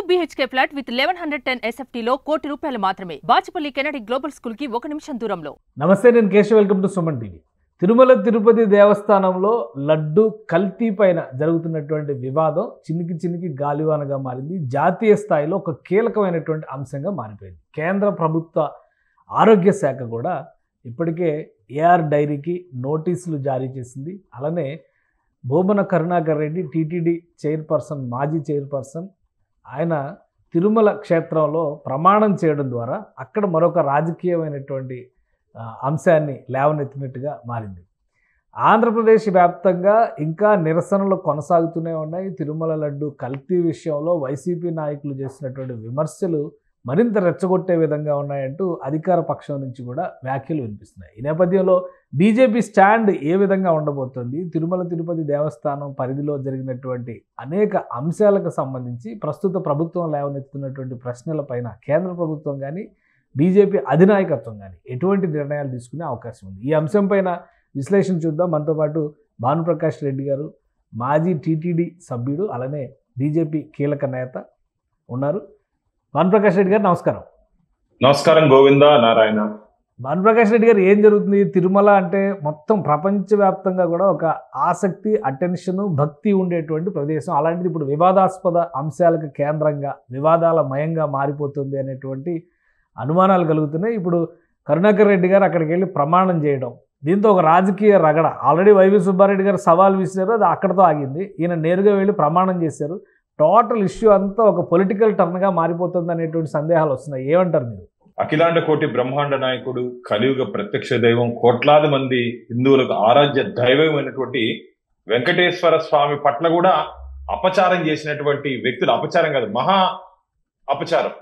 BHK flat with 1110 SFT లో ₹1 కోటి మాత్రమే. బాచిపల్లి కెనడి గ్లోబల్ స్కూల్ కి 1 నిమిషం దూరంలో. నమస్తే, నేను Keshav. Welcome to Suman TV. Tirumala Tirupati దేవస్థానంలో లడ్డు కల్తీ పైన జరుగుతున్నటువంటి వివాదం చినికి గాలివానగా మారింది. జాతీయ స్థాయిలో ఒక కీలకమైనటువంటి అంశంగా మారిపోయింది. కేంద్ర ప్రభుత్వ ఆరోగ్య శాఖ కూడా ఇప్పటికే ఏఆర్ డైరీకి నోటీసులు జారీ చేసింది. అలానే భూమన కరుణాకర్ రెడ్డి టీటీడీ చైర్పర్సన్, మాజీ చైర్పర్సన్, ఆయన తిరుమల క్షేత్రంలో ప్రమాణం చేయడం ద్వారా అక్కడ మరొక రాజకీయమైనటువంటి అంశాన్ని లేవనెత్తినట్టుగా మారింది. ఆంధ్రప్రదేశ్ వ్యాప్తంగా ఇంకా నిరసనలు కొనసాగుతూనే ఉన్నాయి. తిరుమల లడ్డు కల్తీ విషయంలో వైసీపీ నాయకులు చేసినటువంటి విమర్శలు మరింత రెచ్చగొట్టే విధంగా ఉన్నాయంటూ అధికార పక్షం నుంచి కూడా వ్యాఖ్యలు వినిపిస్తున్నాయి. ఈ నేపథ్యంలో బీజేపీ స్టాండ్ ఏ విధంగా ఉండబోతోంది, తిరుమల తిరుపతి దేవస్థానం పరిధిలో జరిగినటువంటి అనేక అంశాలకు సంబంధించి ప్రస్తుత ప్రభుత్వం లేవనెత్తుతున్నటువంటి ప్రశ్నలపైన కేంద్ర ప్రభుత్వం కానీ బీజేపీ అధినాయకత్వం కానీ ఎటువంటి నిర్ణయాలు తీసుకునే అవకాశం ఉంది. ఈ అంశం పైన విశ్లేషణ చూద్దాం. మనతో పాటు భానుప్రకాష్ రెడ్డి గారు, మాజీ టీటీడీ సభ్యుడు, అలానే బీజేపీ కీలక నేత ఉన్నారు. భానుప్రకాష్ రెడ్డి గారు నమస్కారం. నమస్కారం గోవింద నారాయణ. భానుప్రకాష్ రెడ్డి గారు, ఏం జరుగుతుంది? తిరుమల అంటే మొత్తం ప్రపంచవ్యాప్తంగా కూడా ఒక ఆసక్తి, అటెన్షన్, భక్తి ఉండేటువంటి ప్రదేశం. అలాంటిది ఇప్పుడు వివాదాస్పద అంశాలకు కేంద్రంగా వివాదాల మయంగా మారిపోతుంది అనేటువంటి అనుమానాలు కలుగుతున్నాయి. ఇప్పుడు కరుణాకర్ రెడ్డి గారు అక్కడికి వెళ్ళి ప్రమాణం చేయడం, దీంతో ఒక రాజకీయ రగడ. ఆల్రెడీ వైవి సుబ్బారెడ్డి గారు సవాల్ విసిరారు, అది అక్కడితో ఆగింది. ఈయన నేరుగా వెళ్ళి ప్రమాణం చేశారు. టోటల్ ఇష్యూ అంతా ఒక పొలిటికల్ టర్న్గా మారిపోతుంది అనేటువంటి సందేహాలు వస్తున్నాయి. ఏమంటారు మీరు? అఖిలాండ కోటి బ్రహ్మాండ నాయకుడు, కలియుగ ప్రత్యక్ష దైవం, కోట్లాది మంది హిందువులకు ఆరాధ్య దైవమైనటువంటి వెంకటేశ్వర స్వామి పట్ల కూడా అపచారం చేసినటువంటి వ్యక్తులు, అపచారం కాదు మహా అపచారం,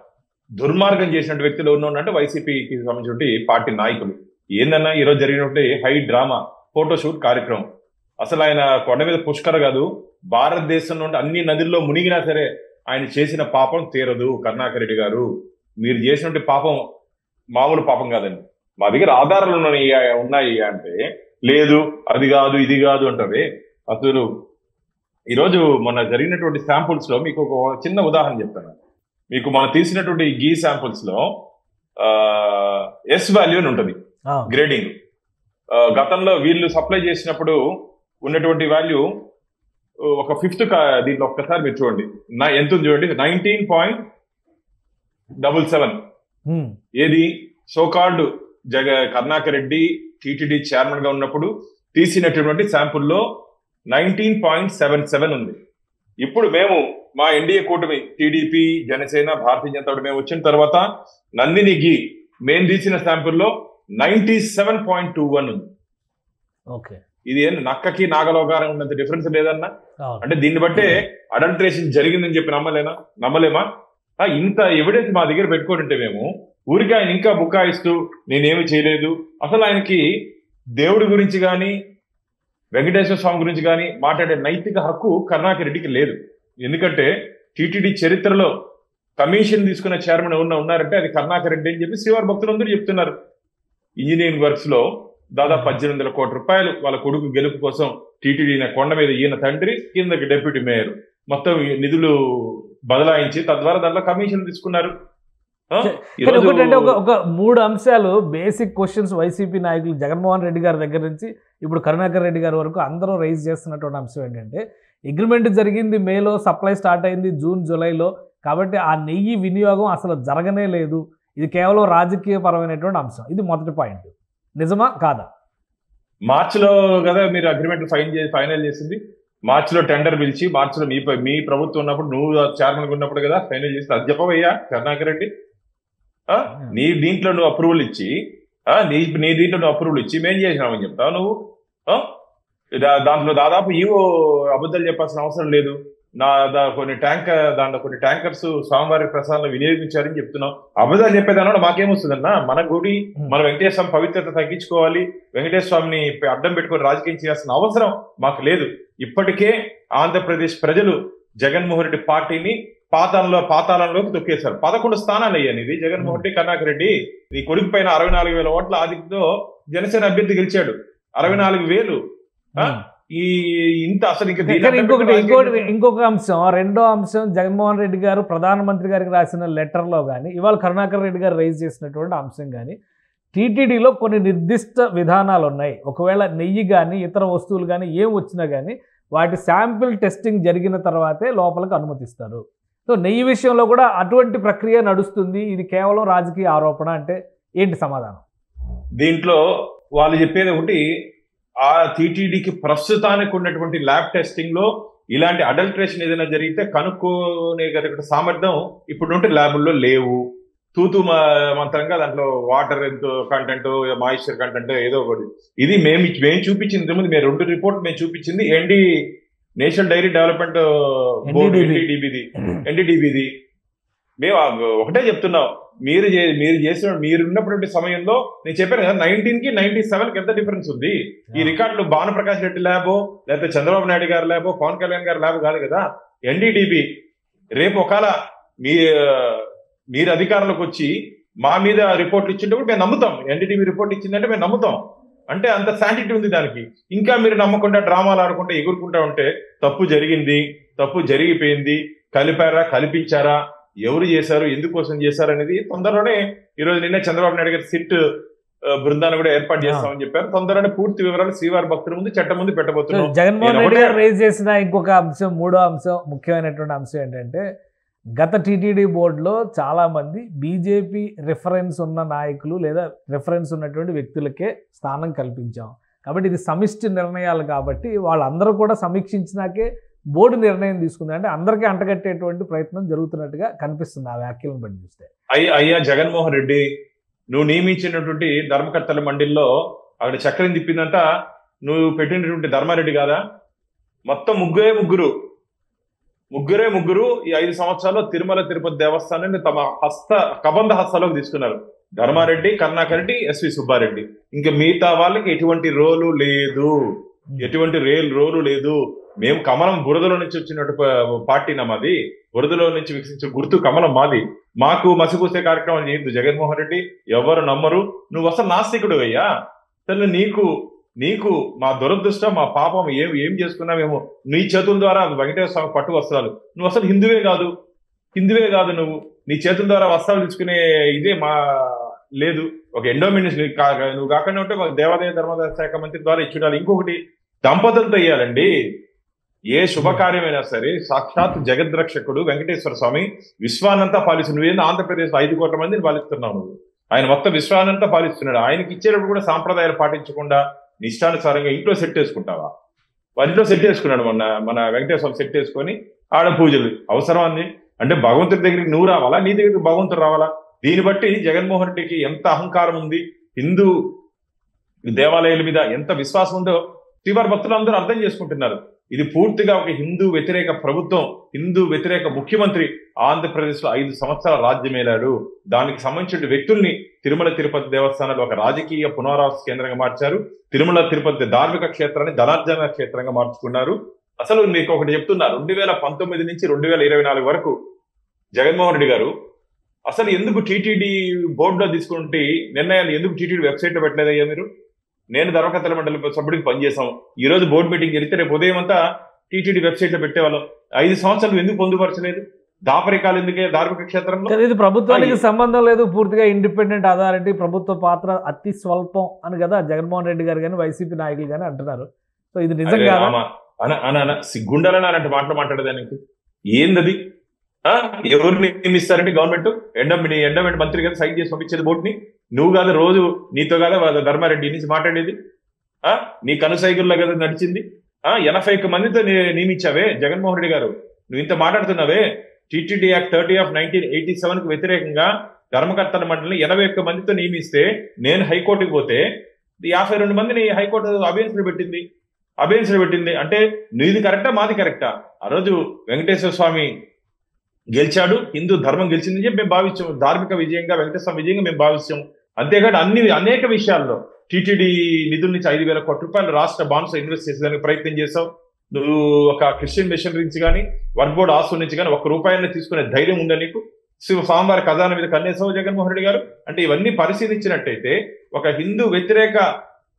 దుర్మార్గం చేసినటువంటి వ్యక్తులు ఉన్నంటే వైసీపీకి సంబంధించిన పార్టీ నాయకులు. ఏందన్నా ఈరోజు జరిగినటువంటి హై డ్రామా ఫోటోషూట్ కార్యక్రమం. అసలు ఆయన కొండ మీద పుష్కర కాదు, భారతదేశం నుండి అన్ని నదుల్లో మునిగినా సరే ఆయన చేసిన పాపం తీరదు. కరుణాకర్ రెడ్డి గారు, మీరు చేసినటువంటి పాపం మామూలు పాపం కాదండి. మా దగ్గర ఆధారాలు ఉన్నాయి అంటే లేదు, అది కాదు, ఇది కాదు అంటారే. అసలు ఈరోజు మన జరిగినటువంటి శాంపుల్స్ లో మీకు ఒక చిన్న ఉదాహరణ చెప్తాను. మీకు మనం తీసినటువంటి గీ శాంపుల్స్ లో ఎస్ వాల్యూ అని ఉంటుంది, గ్రేడింగ్. గతంలో వీళ్ళు సప్లై చేసినప్పుడు ఉన్నటువంటి వాల్యూ ఒక ఫిఫ్త్. దీంట్లో ఒక్కసారి మీరు చూడండి ఎంత ఉంది చూడండి, 19.77. ఏది so called Karunakar Reddy TTD chairman గా ఉన్నప్పుడు తీసినటువంటి శాంపుల్లో 19.77 ఉంది. ఇప్పుడు మేము మా ఎన్డీఏ కూటమి టీడీపీ, జనసేన, భారతీయ జనతా పార్టీ మేము వచ్చిన తర్వాత నందిని ఘీ మేము తీసిన శాంపుల్లో 97.21 ఉంది. ఓకే, ఇది ఏం నక్కకి నాగలోకారం ఉన్నంత డిఫరెన్స్ లేదన్నా. అంటే దీన్ని బట్టే అడల్ట్రేషన్ జరిగిందని చెప్పి నమ్మలేమా? ఇంత ఎవిడెన్స్ మా దగ్గర పెట్టుకుంటే మేము ఊరికి ఆయన ఇంకా బుకాయిస్తూ నేనేమి చేయలేదు. అసలు ఆయనకి దేవుడి గురించి కానీ వెంకటేశ్వర స్వామి గురించి కానీ మాట్లాడే నైతిక హక్కు కరుణాకర్ రెడ్డికి లేదు. ఎందుకంటే టీటీడీ చరిత్రలో కమిషన్ తీసుకున్న చైర్మన్ ఉన్నారంటే అది కరుణాకర్ రెడ్డి అని చెప్పి శ్రీవారి భక్తులందరూ చెప్తున్నారు. ఇంజనీరింగ్ వర్క్స్ లో దాదాపు 1800 కోట్ల రూపాయలు వాళ్ళ కొడుకు గెలుపు కోసం టీటీడీ కొండ మీద ఈయన తండ్రి, కిందకి డిప్యూటీ మేయర్ మొత్తం నిధులు బదలాయించి తద్వారా దాంట్లో కమిషన్ తీసుకున్నారు. ఒక 3 అంశాలు బేసిక్ క్వశ్చన్స్ వైసీపీ నాయకులు జగన్మోహన్ రెడ్డి గారి దగ్గర నుంచి ఇప్పుడు కరుణాకర్ రెడ్డి గారి వరకు అందరూ రైజ్ చేస్తున్నటువంటి అంశం ఏంటంటే, అగ్రిమెంట్ జరిగింది మేలో, సప్లై స్టార్ట్ అయింది జూన్ జూలైలో, కాబట్టి ఆ నెయ్యి వినియోగం అసలు జరగనే లేదు. ఇది కేవలం రాజకీయ పరమైనటువంటి అంశం. ఇది మొదటి పాయింట్. నిజమా కాదా? మార్చిలో కదా మీరు అగ్రిమెంట్ ఫైనల్ చేసింది. మార్చిలో టెండర్ పిలిచి, మార్చిలో మీ ప్రభుత్వం ఉన్నప్పుడు నువ్వు చైర్మన్ ఉన్నప్పుడు కదా ఫైనల్ చేసింది. అది చెప్పవయ్యా కరుణాకర్ రెడ్డి. నీ దీంట్లో నువ్వు అప్రూవల్ ఇచ్చి మేం చేసినామని చెప్తావు నువ్వు. దాంట్లో దాదాపు ఈవో అబద్ధాలు చెప్పాల్సిన అవసరం లేదు. దాంట్లో కొన్ని ట్యాంకర్స్ స్వామివారి ప్రసాదాలను వినియోగించారని చెప్తున్నాం. అబద్ధాలు చెప్పేదాని మాకేమొస్తుందన్నా? మన గుడి, మన వెంకటేశ్వర స్వామి పవిత్రత తగ్గించుకోవాలి, వెంకటేశ్వర స్వామిని అడ్డం పెట్టుకొని రాజకీయం చేయాల్సిన అవసరం మాకు లేదు. ఇప్పటికే ఆంధ్రప్రదేశ్ ప్రజలు జగన్మోహన్ రెడ్డి పార్టీని పాతాళంలోకి తొక్కేశారు. 11 స్థానాలు అయ్యాను. ఇది జగన్మోహన్ రెడ్డి, కరుణాకర్ రెడ్డి నీ కొడుకు పైన 64,000 ఓట్ల ఆధిక్యంతో జనసేన అభ్యర్థి గెలిచాడు. 64,000 ఈ ఇంత అసలు ఇంకొక అంశం, రెండో అంశం, జగన్మోహన్ రెడ్డి గారు ప్రధానమంత్రి గారికి రాసిన లెటర్లో కానీ ఇవాళ కరుణాకర్ రెడ్డి గారు రైజ్ చేసినటువంటి అంశం కానీ టీటీడీలో కొన్ని నిర్దిష్ట విధానాలు ఉన్నాయి. ఒకవేళ నెయ్యి కానీ ఇతర వస్తువులు కానీ ఏం వచ్చినా కానీ వాటి శాంపిల్ టెస్టింగ్ జరిగిన తర్వాతే లోపలికి అనుమతిస్తారు. సో నెయ్యి విషయంలో కూడా అటువంటి ప్రక్రియ నడుస్తుంది. ఇది కేవలం రాజకీయ ఆరోపణ అంటే ఏంటి సమాధానం? దీంట్లో వాళ్ళు చెప్పేది ఒకటి, ఆ టీటీడీకి ప్రస్తుతానికి ఉన్నటువంటి ల్యాబ్ టెస్టింగ్ లో ఇలాంటి అడల్ట్రేషన్ ఏదైనా జరిగితే కనుక్కోనే సామర్థ్యం ఇప్పుడుంటే ల్యాబుల్లో లేవు. తూతూ మంత్రంగా దాంట్లో వాటర్ ఎంతో కంటెంట్, మాయిశ్చర్ కంటెంట్ ఏదో ఒకటి. ఇది మేము చూపించింది మేము 2 రిపోర్ట్ మేము చూపించింది నేషనల్ డైరీ డెవలప్మెంట్ బోర్డు ఎన్డీడీబీది. మేము ఒకటే చెప్తున్నాం, మీరు చేసిన మీరున్నటువంటి సమయంలో నేను చెప్పాను కదా 19కి 97కి ఎంత డిఫరెన్స్ ఉంది. ఈ రికార్డులు భానుప్రకాష్ రెడ్డి ల్యాబో లేకపోతే చంద్రబాబు నాయుడు గారి ల్యాబో పవన్ కళ్యాణ్ గారి ల్యాబ్ కాదు కదా, ఎన్డీడీబీ. రేపు ఒకవేళ మీరు అధికారంలోకి వచ్చి మా మీద రిపోర్ట్లు ఇచ్చింటే కూడా మేము నమ్ముతాం. ఎన్డీడీబీ రిపోర్ట్ ఇచ్చిందంటే మేము నమ్ముతాం. అంటే అంత శాంటిటీ ఉంది దానికి. ఇంకా మీరు నమ్మకుండా డ్రామాలు ఆడుకుంటే ఎగురుకుంటా ఉంటే తప్పు జరిగింది, తప్పు జరిగిపోయింది, కలిపారా కల్పించారా, ఎవరు చేశారు, ఎందుకోసం చేశారు అనేది తొందరలోనే ఈరోజు నిన్న చంద్రబాబు నాయుడు గారు సిట్ బృందాన్ని కూడా ఏర్పాటు చేస్తామని చెప్పారు. తొందరలోనే పూర్తి వివరాలు శ్రీవారి భక్తుల ముందు చట్టం ముందు పెట్టబోతున్నారు. జగన్మోహన్ రెడ్డి గారు రేజ్ చేసిన ఇంకొక అంశం, మూడో అంశం, ముఖ్యమైనటువంటి అంశం ఏంటంటే గత టీటీడీ బోర్డులో చాలామంది బీజేపీ రిఫరెన్స్ ఉన్న నాయకులు లేదా రిఫరెన్స్ ఉన్నటువంటి వ్యక్తులకే స్థానం కల్పించాం. కాబట్టి ఇది సమిష్టి నిర్ణయాలు కాబట్టి వాళ్ళందరూ కూడా సమీక్షించినాకే బోర్డు నిర్ణయం తీసుకుంది. అంటే అందరికీ అంటగట్టేటువంటి ప్రయత్నం జరుగుతున్నట్టుగా కనిపిస్తుంది ఆ వ్యాఖ్యలను బట్టి చూస్తే. అయ్యా జగన్మోహన్ రెడ్డి, నువ్వు నియమించినటువంటి ధర్మకర్తల మండలిలో అక్కడ చక్రం తిప్పిందంట నువ్వు పెట్టినటువంటి ధర్మారెడ్డి కాదా? మొత్తం ముగ్గురు ఈ 5 సంవత్సరాల్లో తిరుమల తిరుపతి దేవస్థానాన్ని తమ కబంధ హస్తాలోకి తీసుకున్నారు. ధర్మారెడ్డి, కరుణాకర్ రెడ్డి, ఎస్వి సుబ్బారెడ్డి. ఇంకా మిగతా వాళ్ళకి ఎటువంటి రోలు లేదు. మేము కమలం బురదలో నుంచి వచ్చినట్టు పార్టీనా మాది, బురదలో నుంచి వికసించే గుర్తు కమలం మాది. మాకు మసిపూసే కార్యక్రమం చేయొద్దు జగన్మోహన్ రెడ్డి, ఎవరు నమ్మరు. నువ్వు అసలు నాస్తికుడు అయ్యా. అసలు నీకు మా దురదృష్టం, మా పాపం ఏం చేసుకున్నా మేము నీ చేతుల ద్వారా వెంకటేశ్వర స్వామి పట్టు వస్త్రాలు. నువ్వు అసలు హిందువే కాదు. నువ్వు నీ చేతుల ద్వారా వస్త్రాలు తీసుకునే ఇదే మా లేదు. ఒక ఎండోమెంట్ నువ్వు కాకుండా ఉంటే దేవాదాయ ధర్మాదాయ శాఖ మంత్రి ద్వారా ఇచ్చుడాలి. ఇంకొకటి, దంపతులతో ఇయ్యాలండి. ఏ శుభకార్యమైనా సరే సాక్షాత్ జగద్రక్షకుడు వెంకటేశ్వర స్వామి విశ్వానంతా పాలిస్తున్నాడు. నువ్వేందో ఆంధ్రప్రదేశ్ 5 కోట్ల మందిని పాలిస్తున్నావు నువ్వు. ఆయన మొత్తం విశ్వానంతా పాలిస్తున్నాడు. ఆయనకి ఇచ్చేటప్పుడు కూడా సాంప్రదాయాలు పాటించకుండా నిష్టానుసారంగా ఇంట్లో సెట్ వేసుకుంటావా? వాటిలో సెట్ వేసుకున్నాడు మన వెంకటేశ్వర సెట్ వేసుకొని ఆడ పూజలు అవసరం అంది. అంటే భగవంతుడి దగ్గరికి నువ్వు రావాలా, నీ దగ్గరికి భగవంతుడు రావాలా? దీన్ని బట్టి జగన్మోహన్ రెడ్డికి ఎంత అహంకారం ఉంది, హిందూ దేవాలయాల మీద ఎంత విశ్వాసం ఉందో శ్రీవారి భక్తులు అందరూ అర్థం చేసుకుంటున్నారు. ఇది పూర్తిగా ఒక హిందూ వ్యతిరేక ప్రభుత్వం, హిందూ వ్యతిరేక ముఖ్యమంత్రి ఆంధ్రప్రదేశ్ లో 5 సంవత్సరాల రాజ్యమేలాడు. దానికి సంబంధించిన వ్యక్తుల్ని తిరుమల తిరుపతి దేవస్థానాలు ఒక రాజకీయ పునరావాస కేంద్రంగా మార్చారు. తిరుమల తిరుపతి ధార్మిక క్షేత్రాన్ని ధనార్జన క్షేత్రంగా మార్చుకున్నారు. అసలు మీకు ఒకటి చెప్తున్నా, 2019 నుంచి 2024 వరకు జగన్మోహన్ రెడ్డి గారు అసలు ఎందుకు టీటీడీ బోర్డులో తీసుకుంటే నిర్ణయాలు ఎందుకు టీటీడీ వెబ్సైట్ లో పెట్టలేదయ్యా మీరు? నేను ధర్మకర్తల మండలి సభ్యుడికి పనిచేసాం. ఈ రోజు బోర్డు మీటింగ్ జరిగితే రేపు ఉదయం అంతా టీటీడీ వెబ్సైట్ లో పెట్టేవాళ్ళం. 5 సంవత్సరాలు ఎందుకు పొందుపరచలేదు? దాపరికాలు ఎందుకే ధార్మిక క్షేత్రంలో? ఇది ప్రభుత్వానికి సంబంధం లేదు, పూర్తిగా ఇండిపెండెంట్ అథారిటీ, ప్రభుత్వ పాత్ర అతి స్వల్పం అని కదా జగన్మోహన్ రెడ్డి గారు కానీ వైసీపీ నాయకులు కానీ అంటున్నారు. సో ఇది నిజంగా సిగ్గుండాలని అలాంటి మాటలు మాట్లాడేదానికి ఏందది? ఎవరిని నియమిస్తారంటే గవర్నమెంట్ ఎండోమెంట్ మంత్రి గారు సైన్ చేసి పంపించేది బోర్డుని. నువ్వు కాదు, రోజు నీతో కాదా ధర్మారెడ్డి నుంచి మాట్లాడేది? నీ కనుసైగుల్లో కదా నడిచింది. 81 మందితో నియమించావే జగన్మోహన్ రెడ్డి గారు. నువ్వు ఇంత మాట్లాడుతున్నావే. టీటీడీ యాక్ట్ 30 of 1987 కు వ్యతిరేకంగా ధర్మకర్తల మండలిని 81 మందితో నియమిస్తే నేను హైకోర్టుకి పోతే 52 మందిని హైకోర్టు అబియన్స్ లో పెట్టింది. అంటే నీది కరెక్టా, మాది కరెక్టా? ఆ రోజు వెంకటేశ్వర స్వామి గెలిచాడు, హిందూ ధర్మం గెలిచిందని చెప్పి మేము భావించాం. ధార్మిక విజయంగా, వెంకటేశ్వర విజయంగా మేము భావిస్తాం. అంతేకాదు అనేక విషయాల్లో టీటీడీ నిధుల నుంచి 5,000 కోట్ల రూపాయలు రాష్ట్ర బాండ్స్ ఇన్వెస్ట్ చేసేదానికి ప్రయత్నం చేశావు. నువ్వు ఒక క్రిస్టియన్ మిషన్ నుంచి కానీ వర్క్ బోర్డు ఆస్తుల నుంచి కానీ 1 రూపాయలని తీసుకునే ధైర్యం ఉందా నీకు? స్వామివారి ఖజానా మీద కన్నేసావు జగన్మోహన్ రెడ్డి గారు. అంటే ఇవన్నీ పరిశీలించినట్టయితే ఒక హిందూ వ్యతిరేక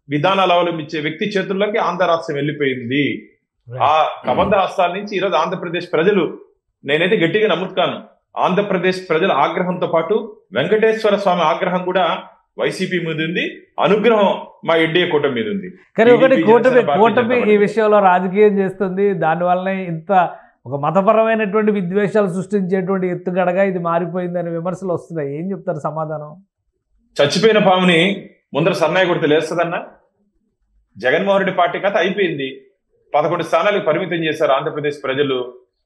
విధానాలు అవలంబించే వ్యక్తి చేతుల్లోకి ఆంధ్ర రాష్ట్రం వెళ్ళిపోయింది. ఆ కబంధ హస్తాల నుంచి ఈరోజు ఆంధ్రప్రదేశ్ ప్రజలు, నేనైతే గట్టిగా నమ్ముతాను, ఆంధ్రప్రదేశ్ ప్రజల ఆగ్రహంతో పాటు వెంకటేశ్వర స్వామి ఆగ్రహం కూడా వైసీపీ మీద ఉంది, అనుగ్రహం మా ఎన్డీఏ కూటమి మీద ఉంది. కానీ ఒకటి కూటమి ఈ విషయంలో రాజకీయం చేస్తుంది, దానివల్లనే ఇంత ఒక మతపరమైనటువంటి విద్వేషాలు సృష్టించేటువంటి ఎత్తుగడగా ఇది మారిపోయిందని విమర్శలు వస్తున్నాయి. ఏం చెప్తారు సమాధానం? చచ్చిపోయిన పాముని ముందర సన్నాయి కొడితే లేస్తుందన్నా? జగన్మోహన్ రెడ్డి పార్టీ కథ అయిపోయింది. 11 స్థానాలకు పరిమితం చేశారు ఆంధ్రప్రదేశ్ ప్రజలు.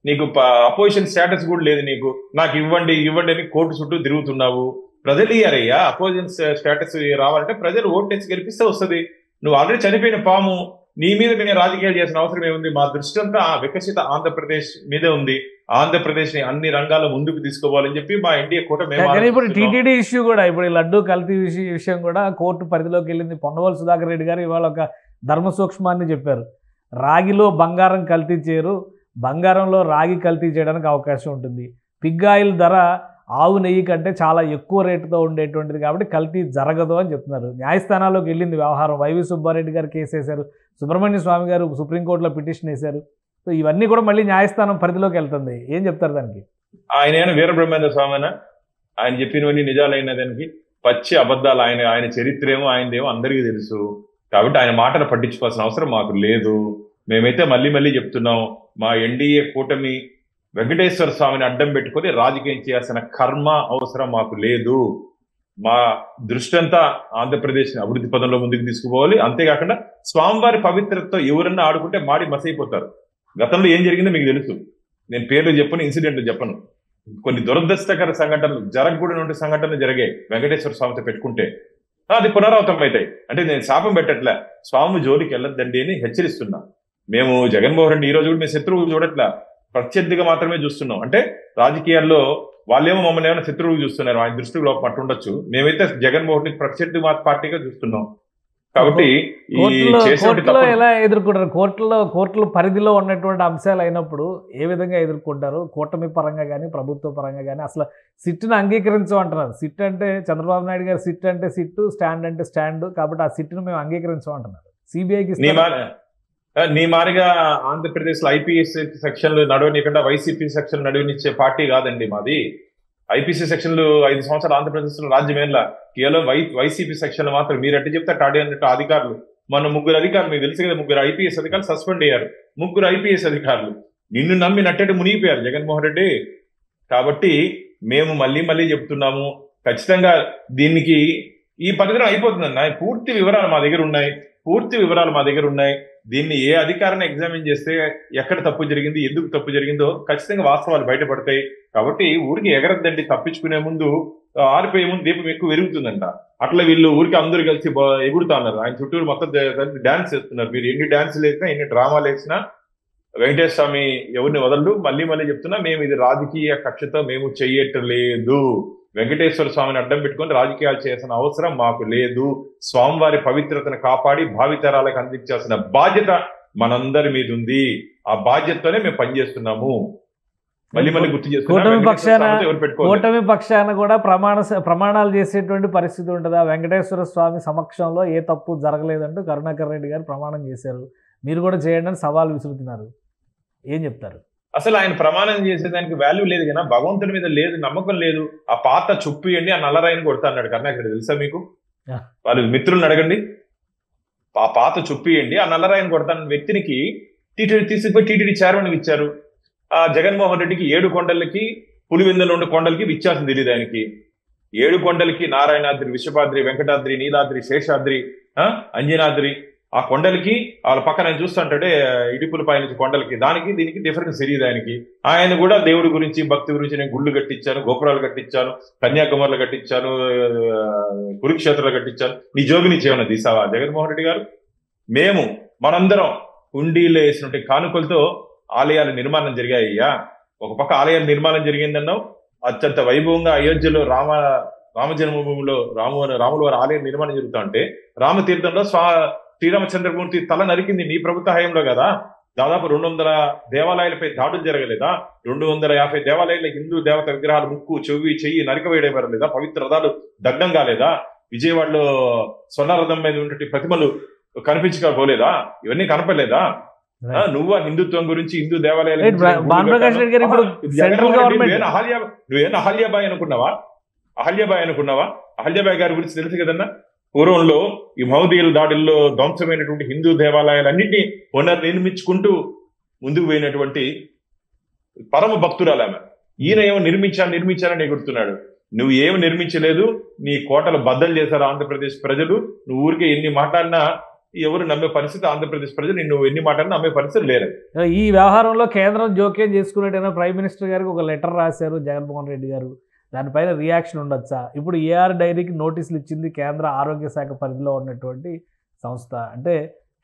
నీకు అపోజిషన్ స్టేటస్ కూడా లేదు, నీకు నాకు ఇవ్వండి ఇవ్వండి అని కోర్టు చుట్టూ తిరుగుతున్నావు. ప్రజలు ఇయ్యారయ్యా అపోజిషన్ స్టేటస్ రావాలంటే ప్రజలు ఓటేసి గెలిపిస్తే వస్తుంది. నువ్వు ఆల్రెడీ చనిపోయిన పాము, నీ మీద మేము రాజకీయాలు చేసిన అవసరం ఏముంది? మా దృష్టి అంతా ఆ వికసిత ఆంధ్రప్రదేశ్ మీదే ఉంది. ఆంధ్రప్రదేశ్ ని అన్ని రంగాల్లో ముందుకు తీసుకోవాలని చెప్పి మా ఎన్డీఏ కూటమి. ఇప్పుడు టీటీడీ ఇష్యూ కూడా, ఇప్పుడు ఈ లడ్డూ కల్తీ విషయం కూడా కోర్టు పరిధిలోకి వెళ్ళింది. పొన్నవోలు సుధాకర్ రెడ్డి గారు ఇవాళ ఒక ధర్మ సూక్ష్మాన్ని చెప్పారు. రాగిలో బంగారం కల్తీ చేయరు, బంగారంలో రాగి కల్తీ చేయడానికి అవకాశం ఉంటుంది. పిగ్ ఆయిల్ ధర ఆవు నెయ్యి కంటే చాలా ఎక్కువ రేటుతో ఉండేటువంటిది కాబట్టి కల్తీ జరగదు అని చెప్తున్నారు. న్యాయస్థానాల్లోకి వెళ్ళింది వ్యవహారం. వైవి సుబ్బారెడ్డి గారు కేసు వేశారు, సుబ్రహ్మణ్య స్వామి గారు సుప్రీంకోర్టులో పిటిషన్ వేశారు. సో ఇవన్నీ కూడా మళ్ళీ న్యాయస్థానం పరిధిలోకి వెళ్తుంది. ఏం చెప్తారు దానికి? ఆయన వీరబ్రహ్మేంద్ర స్వామి ఆయన చెప్పినవన్నీ నిజాలైన దానికి పచ్చి అబద్ధాలు. ఆయన చరిత్ర ఏమో ఆయనదేమో అందరికీ తెలుసు. కాబట్టి ఆయన మాటలు పట్టించుకోవాల్సిన అవసరం మాకు లేదు. మేమైతే మళ్ళీ చెప్తున్నాం, మా ఎన్డీఏ కూటమి వెంకటేశ్వర స్వామిని అడ్డం పెట్టుకొని రాజకీయం చేయాల్సిన కర్మ అవసరం మాకు లేదు. మా దృష్టి అంతా ఆంధ్రప్రదేశ్ ని అభివృద్ధి పదంలో ముందుకు తీసుకుపోవాలి. అంతేకాకుండా స్వామివారి పవిత్రతతో ఎవరన్నా ఆడుకుంటే మాడి మసైపోతారు. గతంలో ఏం జరిగిందో మీకు తెలుసు. నేను పేర్లు చెప్పను, ఇన్సిడెంట్లు చెప్పను. కొన్ని దురదృష్టకర సంఘటనలు, జరగకూడని సంఘటనలు జరిగాయి వెంకటేశ్వర స్వామితో పెట్టుకుంటే. అది పునరావృతం అవుతాయి. అంటే నేను శాపం పెట్టట్లే, స్వామి జోలికి వెళ్ళొద్దండి అని హెచ్చరిస్తున్నా. మేము జగన్మోహన్ రెడ్డి ఈ రోజు కూడా మేము శత్రువు చూడట్లా, ప్రత్యర్థిగా మాత్రమే చూస్తున్నాం. అంటే రాజకీయాల్లో వాళ్ళేమో మమ్మల్ని ఏమైనా శత్రువులు చూస్తున్నారు, ఆయన దృష్టిలో లోపం అట్టు ఉండొచ్చు. మేమైతే జగన్మోహన్ రెడ్డి ప్రత్యర్థి పార్టీగా చూస్తున్నాం. కాబట్టి కోర్టులో ఎలా ఎదుర్కొంటారు? కోర్టుల పరిధిలో ఉన్నటువంటి అంశాలు అయినప్పుడు ఏ విధంగా ఎదుర్కొంటారు? కూటమి పరంగా కానీ ప్రభుత్వ పరంగా కానీ అసలు సిట్ను అంగీకరించమంటున్నారు. సిట్ అంటే చంద్రబాబు నాయుడు గారు సిట్ అంటే సిట్టు, స్టాండ్ అంటే స్టాండ్. కాబట్టి ఆ సిట్ను మేము అంగీకరించమంటున్నారు. సిబిఐకి నీ మారిగా ఆంధ్రప్రదేశ్ లో ఐపీఎస్ సెక్షన్లు నడవనికుండా వైసీపీ సెక్షన్ నడవనిచ్చే పార్టీ కాదండి మాది. ఐపీసీ సెక్షన్లు 5 సంవత్సరాలు ఆంధ్రప్రదేశ్ లో రాజ్యమేలా కేవలం వైసీపీ సెక్షన్లు మాత్రం. మీరు అంటే చెప్తే టాడీ అన్నట్టు అధికారులు, మన 3 అధికారులు మీకు తెలుసు కదా, 3 ఐపీఎస్ అధికారులు సస్పెండ్ అయ్యారు. 3 ఐపీఎస్ అధికారులు నిన్ను నమ్మి నట్టేట్టు మునిగిపోయారు జగన్మోహన్ రెడ్డి. కాబట్టి మేము మళ్ళీ చెప్తున్నాము, ఖచ్చితంగా దీనికి ఈ పరిధిలో అయిపోతుందన్న. పూర్తి వివరాలు మా దగ్గర ఉన్నాయి. దీన్ని ఏ అధికారాన్ని ఎగ్జామిన్ చేస్తే ఎక్కడ తప్పు జరిగింది, ఎందుకు తప్పు జరిగిందో ఖచ్చితంగా వాస్తవాలు బయటపడతాయి. కాబట్టి ఊరికి ఎగరద్దండి, తప్పించుకునే ముందు ఆరిపోయే ముందు దీపం ఎక్కువ పెరుగుతుందంట. అట్లా వీళ్ళు ఊరికి అందరూ కలిసి ఎగురుతా ఉన్నారు. ఆయన చుట్టూరు మొత్తం కలిసి డాన్స్ చేస్తున్నారు. మీరు ఎన్ని డాన్సులు వేసినా, ఎన్ని డ్రామాలు వేసినా వెంకటేశ్వర స్వామి ఎవరిని వదలడు. మళ్ళీ చెప్తున్నా, మేము ఇది రాజకీయ కక్షతో మేము చెయ్యట్లేదు. వెంకటేశ్వర స్వామిని అడ్డం పెట్టుకొని రాజకీయాలు చేయాల్సిన అవసరం మాకు లేదు. స్వామివారి పవిత్రతను కాపాడి భావితరాలకు అందించాల్సిన బాధ్యత మనందరి మీద ఉంది. ఆ బాధ్యతతోనే మేము పనిచేస్తున్నాము. మళ్ళీ గుర్తు కూటమి పక్షాన కూడా ప్రమాణాలు చేసేటువంటి పరిస్థితి ఉంటుందా? వెంకటేశ్వర స్వామి సమక్షంలో ఏ తప్పు జరగలేదంటూ కరుణాకర్ రెడ్డి గారు ప్రమాణం చేశారు. మీరు కూడా చేయండి అని సవాల్ విసురుతున్నారు. ఏం చెప్తారు? అసలు ఆయన ప్రమాణం చేసేదానికి వాల్యూ లేదు కదా, భగవంతుడి మీద లేదు, నమ్మకం లేదు. ఆ పాత చుప్పియండి, ఆ నల్లరాయిని కొడతా అన్నాడు కరుణాకర్. తెలుసా మీకు? వాళ్ళు మిత్రులను అడగండి. ఆ పాత చుప్పియండి, ఆ నల్లరాయిని కొడతాన్న వ్యక్తినికి టీటీడీ తీసుకుపోయి టీటీడీ చైర్మన్ ఇచ్చారు. ఆ జగన్మోహన్ రెడ్డికి 7 కొండలకి, పులివెందులో ఉండే కొండలకి వ్యత్యాసం తెలియదు ఆయనకి. 7 కొండలకి నారాయణాద్రి, విశ్వపాద్రి, వెంకటాద్రి, నీలాద్రి, శేషాద్రి, అంజనాద్రి, ఆ కొండలకి వాళ్ళ పక్కన ఆయన చూస్తుంటే ఇటుపులపై నుంచి కొండలకి, దీనికి డిఫరెన్స్ తెలియదు ఆయనకి. ఆయన కూడా దేవుడి గురించి, భక్తి గురించి, నేను గుళ్ళు కట్టించాను, గోపురాలు కట్టించాను, కన్యాకుమారిలో కట్టించాను, కురుక్షేత్రాలు కట్టించాను, నీ జోగిని చేయమని తీసావా జగన్మోహన్ రెడ్డి గారు? మేము మనందరం హుండీలో వేసినట్టు కానుకలతో ఆలయాల నిర్మాణం జరిగాయ్యా. ఒక పక్క ఆలయాల నిర్మాణం జరిగిందన్నావు, అత్యంత వైభవంగా అయోధ్యలో రామ జన్మభూమిలో రాముల వారి ఆలయం నిర్మాణం జరుగుతా ఉంటే రామతీర్థంలో శ్రీరామచంద్రమూర్తి తల నరికింది నీ ప్రభుత్వ హయాంలో కదా. దాదాపు 200 దేవాలయాలపై దాడులు జరగలేదా? 250 దేవాలయాల హిందూ దేవత విగ్రహాలు ముక్కు, చెవి, చెయ్యి నరికవేయడం లేదా? పవిత్ర రథాలు దగ్ధం కాలేదా? విజయవాడలో స్వర్ణ రథం మీద ఉన్నటువంటి ప్రతిమలు కనిపించకపోలేదా? ఇవన్నీ కనపడలేదా? నువ్వు హిందుత్వం గురించి, హిందూ దేవాలయాలు నువ్వేనా అహల్యాబాయ్ అనుకున్నావా? అహల్యాబాయ్ గారి గురించి తెలుసు కదన్నా. పూర్వంలో ఈ మహదీయుల దాడుల్లో ధ్వంసమైనటువంటి హిందూ దేవాలయాలన్నింటినీ పునర్నిర్మించుకుంటూ ముందుకు పోయినటువంటి పరమ భక్తురాలు ఆమె. ఈయన ఏమో నిర్మించాలని ఎగురుతున్నాడు. నువ్వు ఏమి నిర్మించలేదు, నీ కోటలు బద్దలు చేశారు ఆంధ్రప్రదేశ్ ప్రజలు. నువ్వు ఊరికే ఎన్ని మాట్లాడినా ఎవరు నమ్మే పరిస్థితి, ఆంధ్రప్రదేశ్ ప్రజలు నువ్వు ఎన్ని మాట్లాడినా నమ్మే పరిస్థితి లేరు. ఈ వ్యవహారంలో కేంద్రం జోక్యం చేసుకున్నట్టయినా ప్రైమ్ మినిస్టర్ గారికి ఒక లెటర్ రాశారు జగన్మోహన్ రెడ్డి గారు. దానిపైన రియాక్షన్ ఉండొచ్చా? ఇప్పుడు ఏఆర్ డైరీకి నోటీసులు ఇచ్చింది కేంద్ర ఆరోగ్య శాఖ పరిధిలో ఉన్నటువంటి సంస్థ. అంటే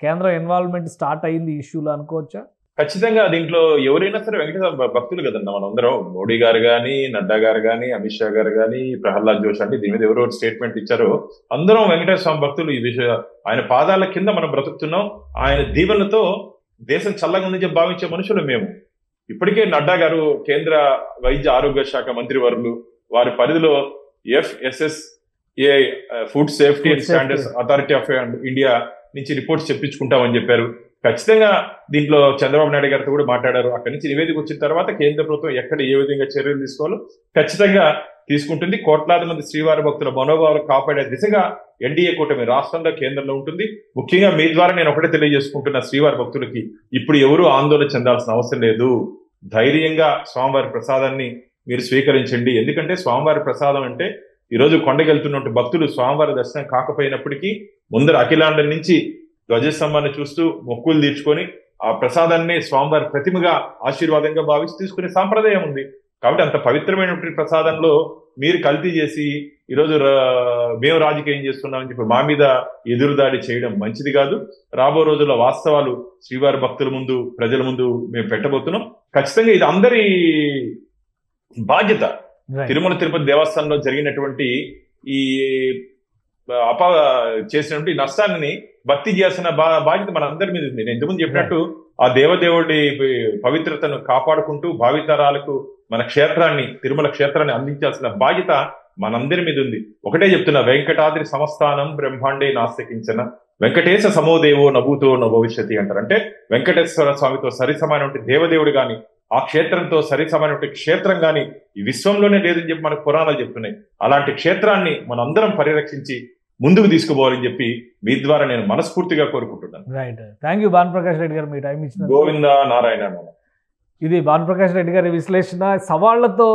కేంద్రం ఇన్వాల్వ్మెంట్ స్టార్ట్ అయింది ఈ ఇష్యూలో అనుకోవచ్చా? ఖచ్చితంగా దీంట్లో ఎవరైనా సరే వెంకటేశ్వర భక్తులు కదన్నా. మనందరం మోడీ గారు కానీ, నడ్డా గారు కానీ, అమిత్ షా గారు కానీ, ప్రహ్లాద్ జోషి అంటే దీని మీద ఎవరెవరు స్టేట్మెంట్ ఇచ్చారో అందరం వెంకటేశ్వర స్వామి భక్తులు. ఈ విషయం ఆయన పాదాల కింద మనం బ్రతుకుతున్నాం. ఆయన దీవెనలతో దేశం చల్లగా ఉందని భావించే మనుషులు మేము. ఇప్పటికే నడ్డా గారు కేంద్ర వైద్య ఆరోగ్య శాఖ మంత్రివర్యులు వారి పరిధిలో FSSAI food safety and standards authority of India నుంచి రిపోర్ట్స్ చెప్పించుకుంటామని చెప్పారు. ఖచ్చితంగా దీంట్లో చంద్రబాబు నాయుడు గారితో కూడా మాట్లాడారు. అక్కడి నుంచి నివేదిక వచ్చిన తర్వాత కేంద్ర ప్రభుత్వం ఎక్కడ ఏ విధంగా చర్యలు తీసుకోవాలో ఖచ్చితంగా తీసుకుంటుంది. కోట్లాది మంది శ్రీవారి భక్తుల మనోభావాలు కాపాడే దిశగా ఎన్డీఏ కూటమి రాష్ట్రంలో, కేంద్రంలో ఉంటుంది. ముఖ్యంగా మీ ద్వారా నేను ఒకటే తెలియజేసుకుంటున్న శ్రీవారి భక్తులకి, ఇప్పుడు ఎవరు ఆందోళన చెందాల్సిన అవసరం లేదు. ధైర్యంగా స్వామివారి ప్రసాదాన్ని మీరు స్వీకరించండి. ఎందుకంటే స్వామివారి ప్రసాదం అంటే ఈరోజు కొండకెళ్తున్నట్టు భక్తులు స్వామివారి దర్శనం కాకపోయినప్పటికీ ముందర అఖిలాండం నుంచి ధ్వజస్తంభాన్ని చూస్తూ మొక్కులు తీర్చుకొని ఆ ప్రసాదాన్ని స్వామివారి ప్రతిమగా ఆశీర్వాదంగా భావించి తీసుకునే సాంప్రదాయం ఉంది. కాబట్టి అంత పవిత్రమైనటువంటి ప్రసాదంలో మీరు కల్తీ చేసి ఈరోజు మేము రాజకీయం చేస్తున్నామని చెప్పి మా మీద ఎదురుదాడి చేయడం మంచిది కాదు. రాబో రోజుల్లో వాస్తవాలు శ్రీవారి భక్తుల ముందు, ప్రజల ముందు మేము పెట్టబోతున్నాం. ఖచ్చితంగా ఇది అందరి బాధ్యత. తిరుమల తిరుపతి దేవస్థానంలో జరిగినటువంటి ఈ చేసినటువంటి నష్టాన్ని భర్తీ చేయాల్సిన బాధ్యత మన అందరి మీద ఉంది. నేను ఇంతకుముందు చెప్పినట్టు ఆ దేవదేవుడి పవిత్రతను కాపాడుకుంటూ భావితరాలకు మన క్షేత్రాన్ని, తిరుమల క్షేత్రాన్ని అందించాల్సిన బాధ్యత మనందరి మీద ఉంది. ఒకటే చెప్తున్నా, వెంకటాద్రి సంస్థానం బ్రహ్మాండే నాస్తికించిన వెంకటేశ సమోదేవో నభూతో నభవిష్యతి అంటారు. అంటే వెంకటేశ్వర స్వామితో సరిసమైనటువంటి దేవదేవుడు గాని, ఆ క్షేత్రంతో సరిసమైనటువంటి క్షేత్రం గాని ఈ విశ్వంలోనే లేదని చెప్పి మనకు పురాణాలు చెప్తున్నాయి. అలాంటి క్షేత్రాన్ని మనందరం పరిరక్షించి ముందుకు తీసుకుపోవాలని చెప్పి మీ ద్వారా నేను మనస్ఫూర్తిగా కోరుకుంటున్నాను. Right, thank you Bhanuprakash Reddy గారు, మీ టైం ఇచ్చిన. గోవింద నారాయణ. ఇది భానుప్రకాష్ రెడ్డి గారి విశ్లేషణ. సవాళ్లతో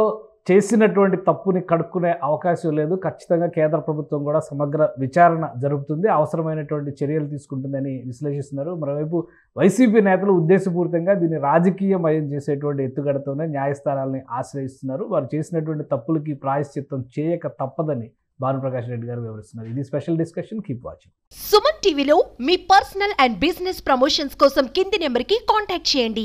చేసినటువంటి తప్పుని కడుక్కునే అవకాశం లేదు. ఖచ్చితంగా కేంద్ర ప్రభుత్వం కూడా సమగ్ర విచారణ జరుపుతుంది, అవసరమైనటువంటి చర్యలు తీసుకుంటుందని విశ్లేషిస్తున్నారు. మరోవైపు వైసీపీ నేతలు ఉద్దేశపూరితంగా దీన్ని రాజకీయమయం చేసేటువంటి ఎత్తుగడతోనే న్యాయస్థానాలని ఆశ్రయిస్తున్నారు. వారు చేసినటువంటి తప్పులకి ప్రాయశ్చిత్తం చేయక తప్పదని భానుప్రకాష్ రెడ్డి గారు వివరిస్తున్నారు. ఇది special discussion. Keep watching. Suman టీవీలో మీ పర్సనల్ అండ్ బిజినెస్ ప్రమోషన్స్ కోసం కింది నెంబర్కి కాంటాక్ట్ చేయండి.